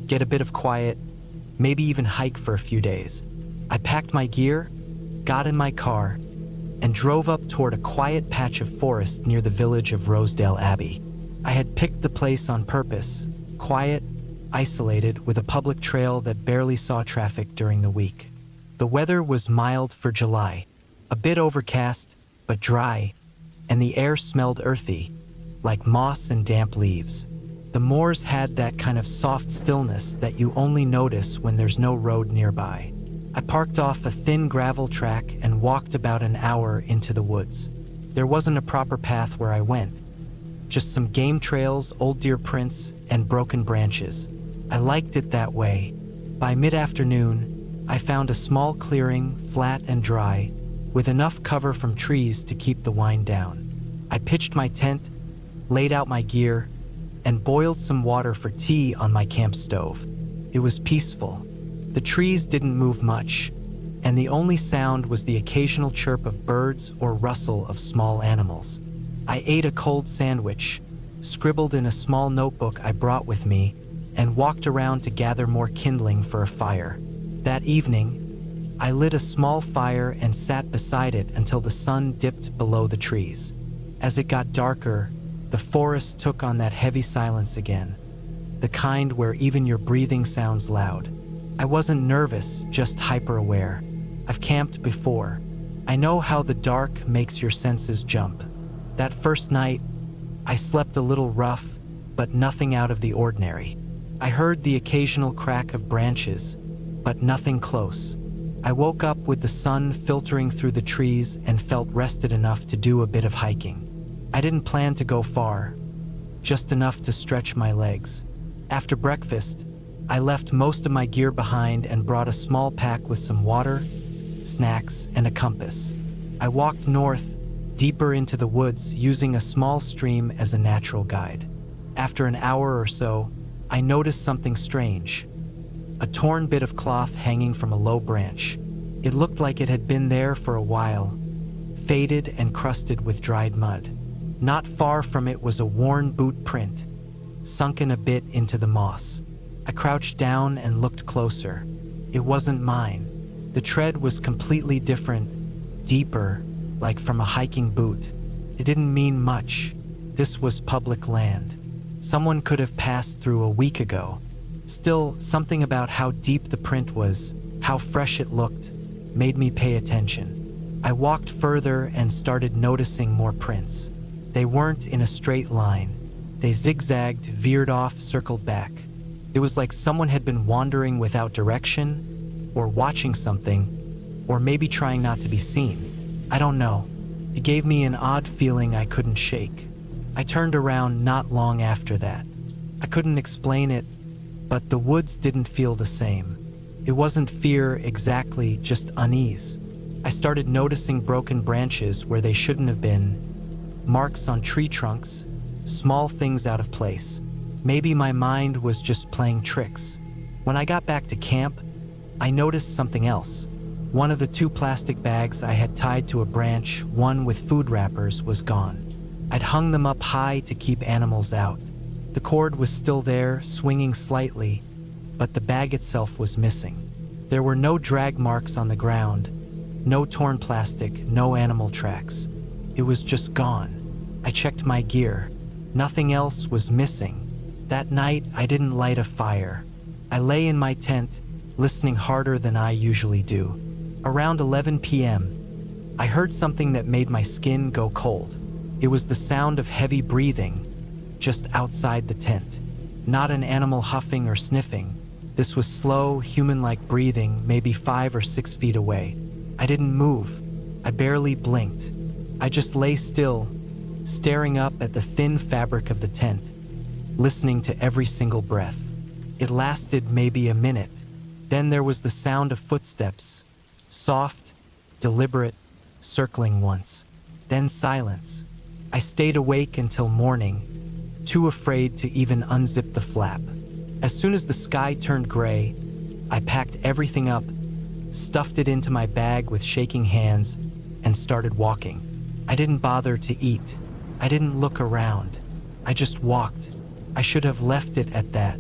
A: get a bit of quiet, maybe even hike for a few days. I packed my gear, got in my car, and drove up toward a quiet patch of forest near the village of Rosedale Abbey. I had picked the place on purpose, quiet, isolated, with a public trail that barely saw traffic during the week. The weather was mild for July, a bit overcast, but dry, and the air smelled earthy, like moss and damp leaves. The moors had that kind of soft stillness that you only notice when there's no road nearby. I parked off a thin gravel track and walked about an hour into the woods. There wasn't a proper path where I went, just some game trails, old deer prints, and broken branches. I liked it that way. By mid-afternoon, I found a small clearing, flat and dry, with enough cover from trees to keep the wind down. I pitched my tent, laid out my gear, and boiled some water for tea on my camp stove. It was peaceful. The trees didn't move much, and the only sound was the occasional chirp of birds or rustle of small animals. I ate a cold sandwich, scribbled in a small notebook I brought with me, and walked around to gather more kindling for a fire. That evening, I lit a small fire and sat beside it until the sun dipped below the trees. As it got darker, the forest took on that heavy silence again, the kind where even your breathing sounds loud. I wasn't nervous, just hyper-aware. I've camped before. I know how the dark makes your senses jump. That first night, I slept a little rough, but nothing out of the ordinary. I heard the occasional crack of branches, but nothing close. I woke up with the sun filtering through the trees and felt rested enough to do a bit of hiking. I didn't plan to go far, just enough to stretch my legs. After breakfast, I left most of my gear behind and brought a small pack with some water, snacks, and a compass. I walked north, deeper into the woods, using a small stream as a natural guide. After an hour or so, I noticed something strange. A torn bit of cloth hanging from a low branch. It looked like it had been there for a while, faded and crusted with dried mud. Not far from it was a worn boot print, sunken a bit into the moss. I crouched down and looked closer. It wasn't mine. The tread was completely different, deeper, like from a hiking boot. It didn't mean much. This was public land. Someone could have passed through a week ago. Still, something about how deep the print was, how fresh it looked, made me pay attention. I walked further and started noticing more prints. They weren't in a straight line. They zigzagged, veered off, circled back. It was like someone had been wandering without direction, or watching something, or maybe trying not to be seen. I don't know. It gave me an odd feeling I couldn't shake. I turned around not long after that. I couldn't explain it, but the woods didn't feel the same. It wasn't fear exactly, just unease. I started noticing broken branches where they shouldn't have been, marks on tree trunks, small things out of place. Maybe my mind was just playing tricks. When I got back to camp, I noticed something else. One of the 2 plastic bags I had tied to a branch, one with food wrappers, was gone. I'd hung them up high to keep animals out. The cord was still there, swinging slightly, but the bag itself was missing. There were no drag marks on the ground, no torn plastic, no animal tracks. It was just gone. I checked my gear. Nothing else was missing. That night, I didn't light a fire. I lay in my tent, listening harder than I usually do. Around 11 p.m., I heard something that made my skin go cold. It was the sound of heavy breathing, just outside the tent. Not an animal huffing or sniffing. This was slow, human-like breathing, maybe 5 or 6 feet away. I didn't move. I barely blinked. I just lay still, staring up at the thin fabric of the tent, listening to every single breath. It lasted maybe a minute. Then there was the sound of footsteps, soft, deliberate, circling once. Then silence. I stayed awake until morning, too afraid to even unzip the flap. As soon as the sky turned gray, I packed everything up, stuffed it into my bag with shaking hands, and started walking. I didn't bother to eat. I didn't look around. I just walked. I should have left it at that.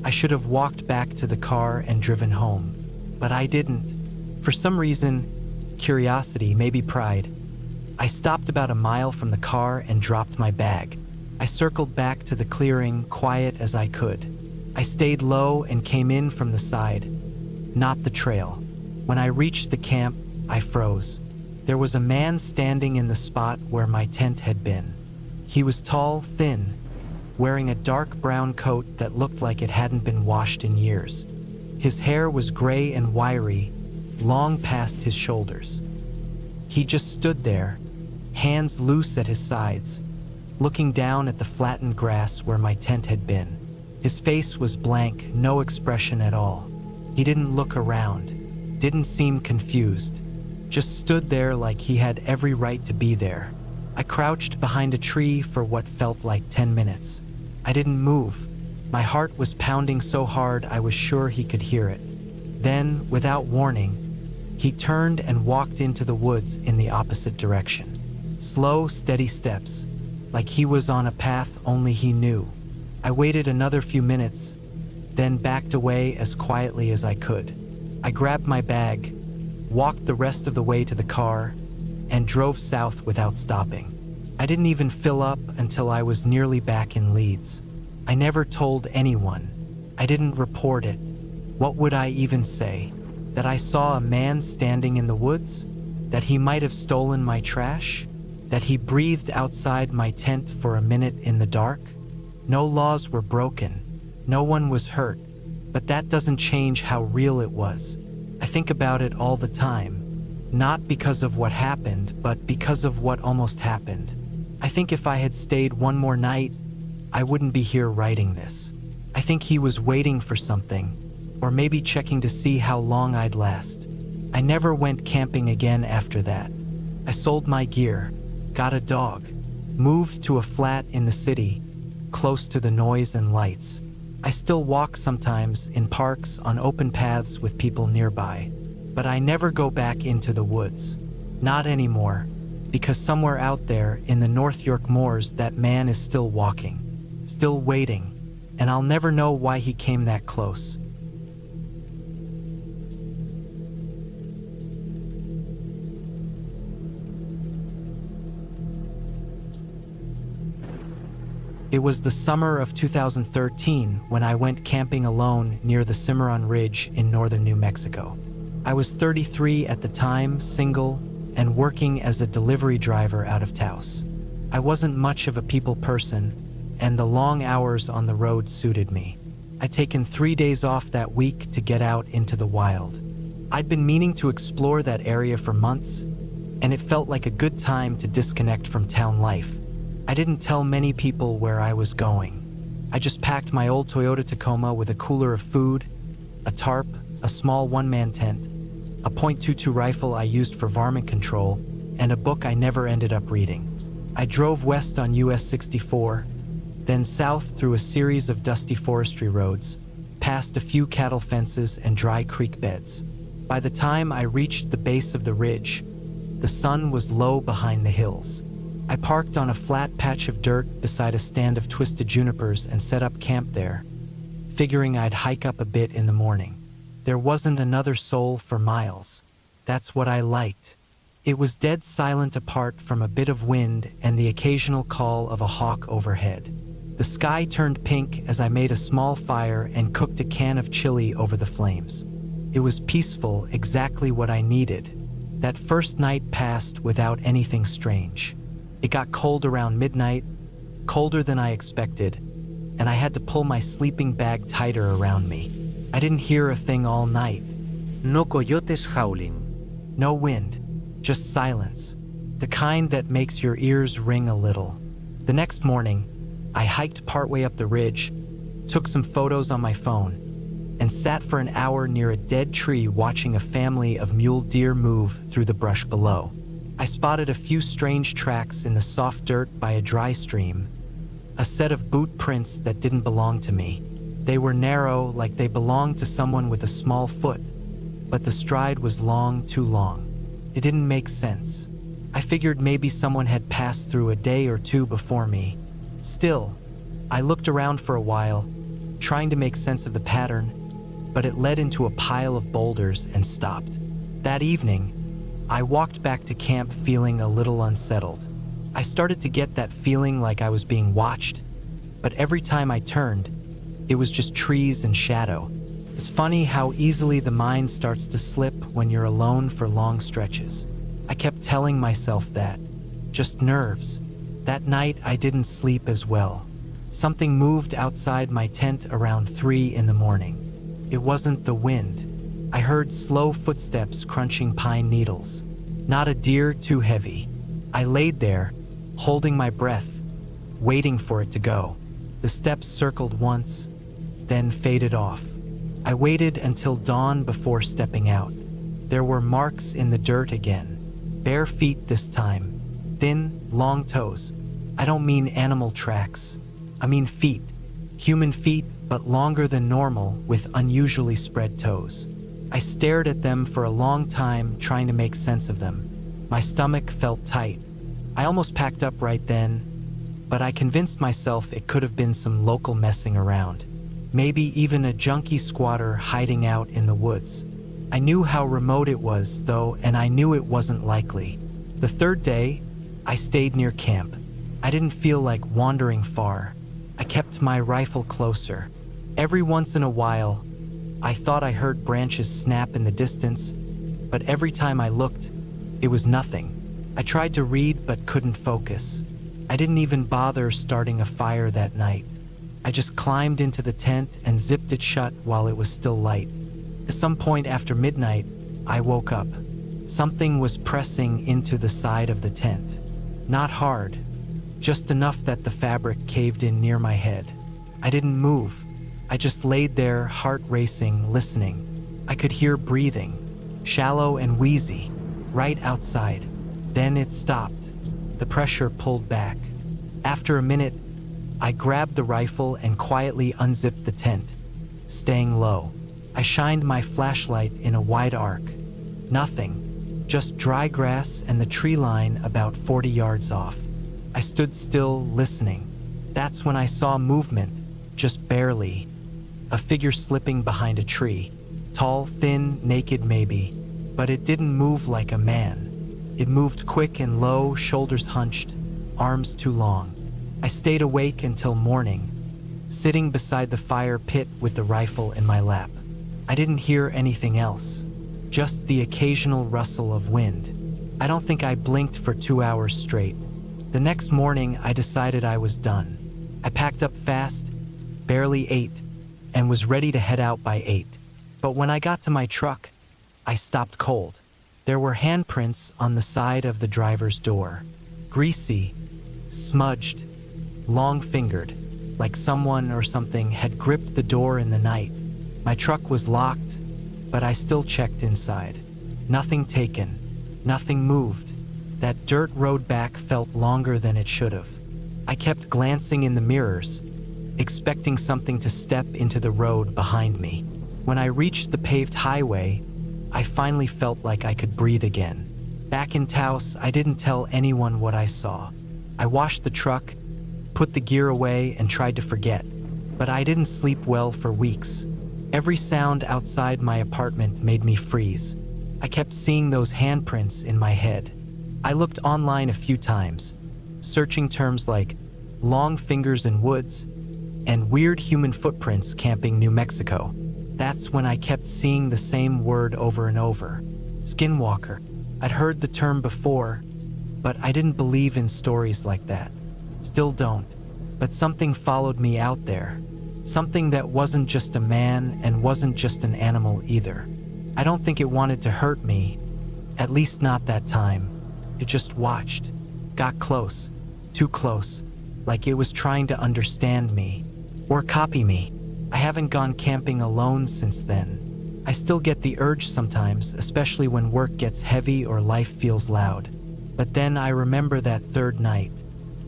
A: I should have walked back to the car and driven home. But I didn't. For some reason, curiosity, maybe pride, I stopped about a mile from the car and dropped my bag. I circled back to the clearing, quiet as I could. I stayed low and came in from the side, not the trail. When I reached the camp, I froze. There was a man standing in the spot where my tent had been. He was tall, thin, wearing a dark brown coat that looked like it hadn't been washed in years. His hair was gray and wiry, long past his shoulders. He just stood there, hands loose at his sides, looking down at the flattened grass where my tent had been. His face was blank, no expression at all. He didn't look around, didn't seem confused, just stood there like he had every right to be there. I crouched behind a tree for what felt like 10 minutes. I didn't move. My heart was pounding so hard I was sure he could hear it. Then, without warning, he turned and walked into the woods in the opposite direction. Slow, steady steps, like he was on a path only he knew. I waited another few minutes, then backed away as quietly as I could. I grabbed my bag, walked the rest of the way to the car, and drove south without stopping. I didn't even fill up until I was nearly back in Leeds. I never told anyone. I didn't report it. What would I even say? That I saw a man standing in the woods? That he might have stolen my trash? That he breathed outside my tent for a minute in the dark? No laws were broken. No one was hurt. But that doesn't change how real it was. I think about it all the time. Not because of what happened, but because of what almost happened. I think if I had stayed one more night, I wouldn't be here writing this. I think he was waiting for something, or maybe checking to see how long I'd last. I never went camping again after that. I sold my gear, got a dog, moved to a flat in the city, close to the noise and lights. I still walk sometimes in parks on open paths with people nearby, but I never go back into the woods. Not anymore, because somewhere out there in the North York moors that man is still walking, still waiting, and I'll never know why he came that close. It was the summer of 2013 when I went camping alone near the Simmeron Ridge in northern New Mexico. I was 33 at the time, single, and working as a delivery driver out of Taos. I wasn't much of a people person, and the long hours on the road suited me. I'd taken 3 days off that week to get out into the wild. I'd been meaning to explore that area for months, and it felt like a good time to disconnect from town life. I didn't tell many people where I was going. I just packed my old Toyota Tacoma with a cooler of food, a tarp, a small one-man tent, a .22 rifle I used for varmint control, and a book I never ended up reading. I drove west on US 64, then south through a series of dusty forestry roads, past a few cattle fences and dry creek beds. By the time I reached the base of the ridge, the sun was low behind the hills. I parked on a flat patch of dirt beside a stand of twisted junipers and set up camp there, figuring I'd hike up a bit in the morning. There wasn't another soul for miles. That's what I liked. It was dead silent apart from a bit of wind and the occasional call of a hawk overhead. The sky turned pink as I made a small fire and cooked a can of chili over the flames. It was peaceful, exactly what I needed. That first night passed without anything strange. It got cold around midnight, colder than I expected, and I had to pull my sleeping bag tighter around me. I didn't hear a thing all night.
B: No coyotes howling.
A: No wind, just silence, the kind that makes your ears ring a little. The next morning, I hiked partway up the ridge, took some photos on my phone, and sat for an hour near a dead tree watching a family of mule deer move through the brush below. I spotted a few strange tracks in the soft dirt by a dry stream, a set of boot prints that didn't belong to me. They were narrow, like they belonged to someone with a small foot, but the stride was long, too long. It didn't make sense. I figured maybe someone had passed through a day or two before me. Still, I looked around for a while, trying to make sense of the pattern, but it led into a pile of boulders and stopped. That evening, I walked back to camp feeling a little unsettled. I started to get that feeling like I was being watched, but every time I turned, it was just trees and shadow. It's funny how easily the mind starts to slip when you're alone for long stretches. I kept telling myself that. Just nerves. That night, I didn't sleep as well. Something moved outside my tent around 3 in the morning. It wasn't the wind. I heard slow footsteps crunching pine needles. Not a deer, too heavy. I laid there, holding my breath, waiting for it to go. The steps circled once, then faded off. I waited until dawn before stepping out. There were marks in the dirt again. Bare feet this time. Thin, long toes. I don't mean animal tracks. I mean feet. Human feet, but longer than normal, with unusually spread toes. I stared at them for a long time, trying to make sense of them. My stomach felt tight. I almost packed up right then, but I convinced myself it could have been some local messing around. Maybe even a junkie squatter hiding out in the woods. I knew how remote it was, though, and I knew it wasn't likely. The third day, I stayed near camp. I didn't feel like wandering far. I kept my rifle closer. Every once in a while, I thought I heard branches snap in the distance, but every time I looked, it was nothing. I tried to read but couldn't focus. I didn't even bother starting a fire that night. I just climbed into the tent and zipped it shut while it was still light. At some point after midnight, I woke up. Something was pressing into the side of the tent. Not hard, just enough that the fabric caved in near my head. I didn't move. I just laid there, heart racing, listening. I could hear breathing, shallow and wheezy, right outside. Then it stopped. The pressure pulled back. After a minute, I grabbed the rifle and quietly unzipped the tent, staying low. I shined my flashlight in a wide arc. Nothing, just dry grass and the tree line about 40 yards off. I stood still, listening. That's when I saw movement, just barely. A figure slipping behind a tree. Tall, thin, naked maybe, but it didn't move like a man. It moved quick and low, shoulders hunched, arms too long. I stayed awake until morning, sitting beside the fire pit with the rifle in my lap. I didn't hear anything else, just the occasional rustle of wind. I don't think I blinked for 2 hours straight. The next morning, I decided I was done. I packed up fast, barely ate, and was ready to head out by 8. But when I got to my truck, I stopped cold. There were handprints on the side of the driver's door. Greasy, smudged, long-fingered, like someone or something had gripped the door in the night. My truck was locked, but I still checked inside. Nothing taken, nothing moved. That dirt road back felt longer than it should have. I kept glancing in the mirrors, expecting something to step into the road behind me. When I reached the paved highway, I finally felt like I could breathe again. Back in Taos, I didn't tell anyone what I saw. I washed the truck, put the gear away, and tried to forget. But I didn't sleep well for weeks. Every sound outside my apartment made me freeze. I kept seeing those handprints in my head. I looked online a few times, searching terms like long fingers in woods and weird human footprints camping New Mexico. That's when I kept seeing the same word over and over, skinwalker. I'd heard the term before, but I didn't believe in stories like that. Still don't. But something followed me out there. Something that wasn't just a man and wasn't just an animal either. I don't think it wanted to hurt me, at least not that time. It just watched, got close, too close, like it was trying to understand me, or copy me. I haven't gone camping alone since then. I still get the urge sometimes, especially when work gets heavy or life feels loud. But then I remember that third night,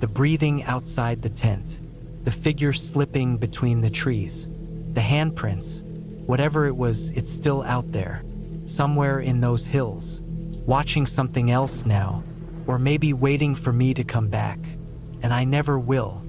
A: the breathing outside the tent, the figure slipping between the trees, the handprints. Whatever it was, it's still out there, somewhere in those hills, watching something else now, or maybe waiting for me to come back. And I never will.